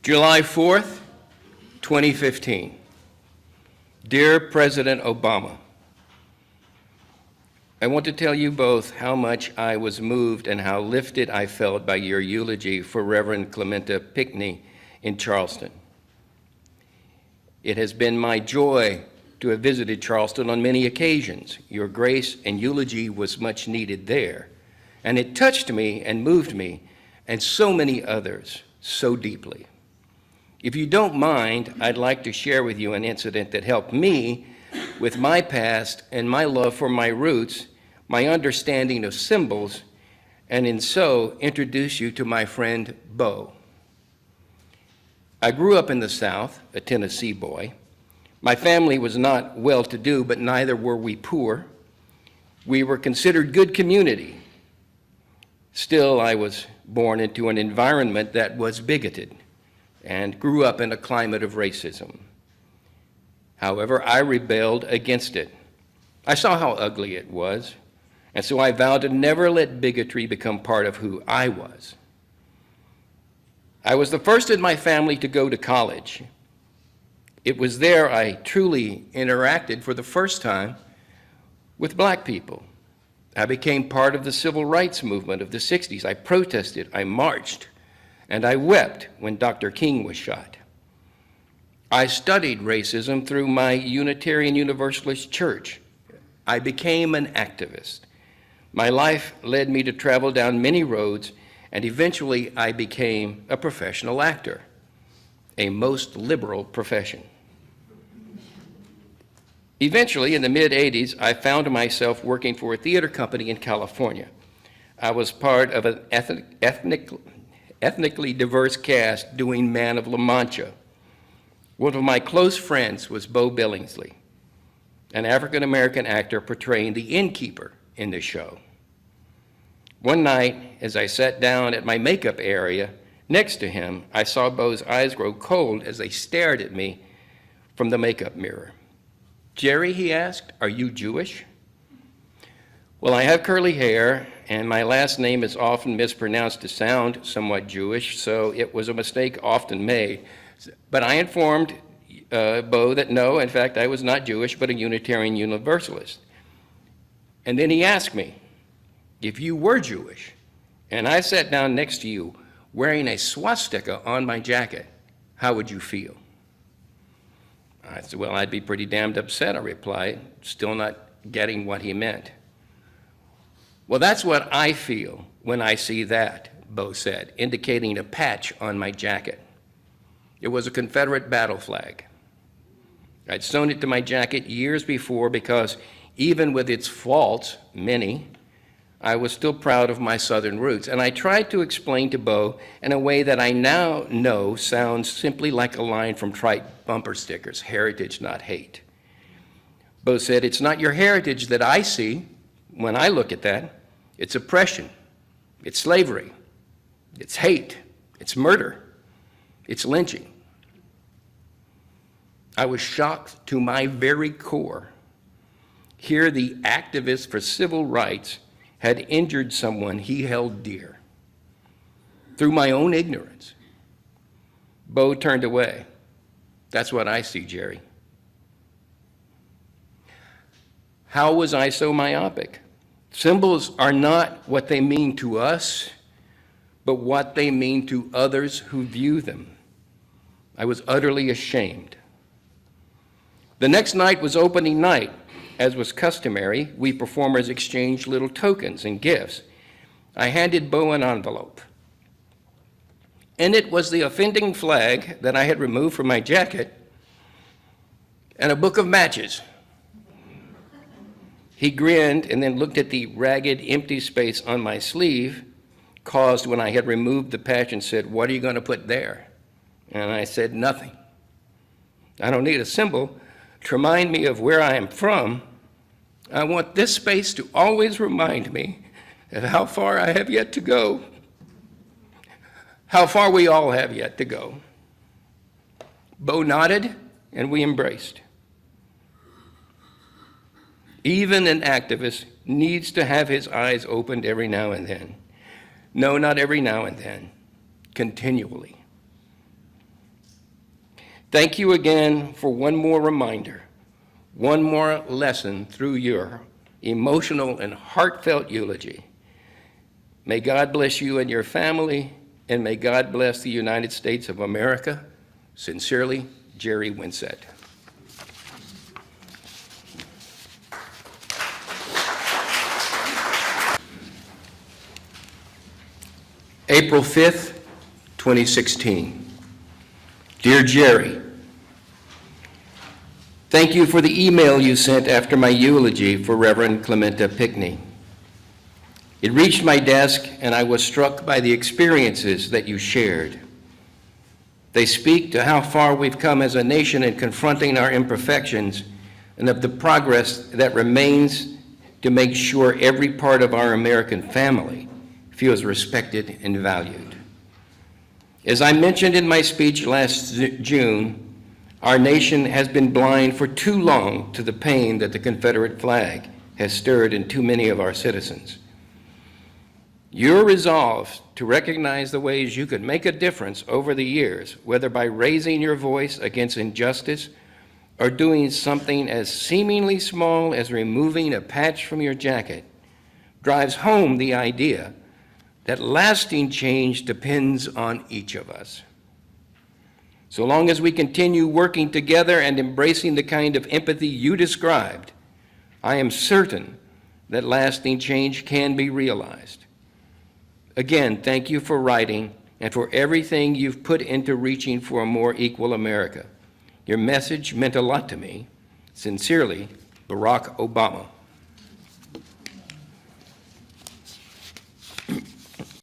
July 4th, 2015. Dear President Obama, I want to tell you both how much I was moved and how lifted I felt by your eulogy for Reverend Clementa Pinckney in Charleston. It has been my joy to have visited Charleston on many occasions. Your grace and eulogy was much needed there, and it touched me and moved me and so many others so deeply. If you don't mind, I'd like to share with you an incident that helped me with my past and my love for my roots, my understanding of symbols, and in so introduce you to my friend Bo. I grew up in the South, a Tennessee boy. My family was not well-to-do, but neither were we poor. We were considered good community. Still, I was born into an environment that was bigoted and grew up in a climate of racism. However, I rebelled against it. I saw how ugly it was, and so I vowed to never let bigotry become part of who I was. I was the first in my family to go to college. It was there I truly interacted for the first time with black people. I became part of the civil rights movement of the 60s. I protested, I marched, and I wept when Dr. King was shot. I studied racism through my Unitarian Universalist church. I became an activist. My life led me to travel down many roads, and eventually I became a professional actor, a most liberal profession. Eventually, in the mid-'80s, I found myself working for a theater company in California. I was part of an ethnically diverse cast doing Man of La Mancha. One of my close friends was Bo Billingsley, an African-American actor portraying the innkeeper in the show. One night, as I sat down at my makeup area next to him, I saw Bo's eyes grow cold as they stared at me from the makeup mirror. "Jerry," he asked, "are you Jewish?" Well, I have curly hair, and my last name is often mispronounced to sound somewhat Jewish, so it was a mistake often made. But I informed Bo that no, in fact, I was not Jewish, but a Unitarian Universalist. And then he asked me, if you were Jewish, and I sat down next to you wearing a swastika on my jacket, how would you feel? I said, well, I'd be pretty damned upset, I replied, still not getting what he meant. Well, that's what I feel when I see that, Bo said, indicating a patch on my jacket. It was a Confederate battle flag. I'd sewn it to my jacket years before because even with its faults, many, I was still proud of my Southern roots. And I tried to explain to Bo in a way that I now know sounds simply like a line from trite bumper stickers, heritage, not hate. Bo said, it's not your heritage that I see when I look at that. It's oppression, it's slavery, it's hate, it's murder, it's lynching. I was shocked to my very core. Here the activist for civil rights had injured someone he held dear. Through my own ignorance, Bo turned away. That's what I see, Jerry. How was I so myopic? Symbols are not what they mean to us, but what they mean to others who view them. I was utterly ashamed. The next night was opening night. As was customary, we performers exchanged little tokens and gifts. I handed Bo an envelope. In it was the offending flag that I had removed from my jacket and a book of matches. He grinned and then looked at the ragged, empty space on my sleeve caused when I had removed the patch and said, what are you going to put there? And I said, nothing. I don't need a symbol to remind me of where I am from. I want this space to always remind me of how far I have yet to go, how far we all have yet to go. Bo nodded, and we embraced. Even an activist needs to have his eyes opened every now and then. No, not every now and then, continually. Thank you again for one more reminder, one more lesson through your emotional and heartfelt eulogy. May God bless you and your family, and may God bless the United States of America. Sincerely, Jerry Winsett. April 5th, 2016. Dear Jerry, thank you for the email you sent after my eulogy for Reverend Clementa Pinckney. It reached my desk, and I was struck by the experiences that you shared. They speak to how far we've come as a nation in confronting our imperfections and of the progress that remains to make sure every part of our American family feels respected and valued. As I mentioned in my speech last June, our nation has been blind for too long to the pain that the Confederate flag has stirred in too many of our citizens. Your resolve to recognize the ways you could make a difference over the years, whether by raising your voice against injustice or doing something as seemingly small as removing a patch from your jacket, drives home the idea that lasting change depends on each of us. So long as we continue working together and embracing the kind of empathy you described, I am certain that lasting change can be realized. Again, thank you for writing and for everything you've put into reaching for a more equal America. Your message meant a lot to me. Sincerely, Barack Obama.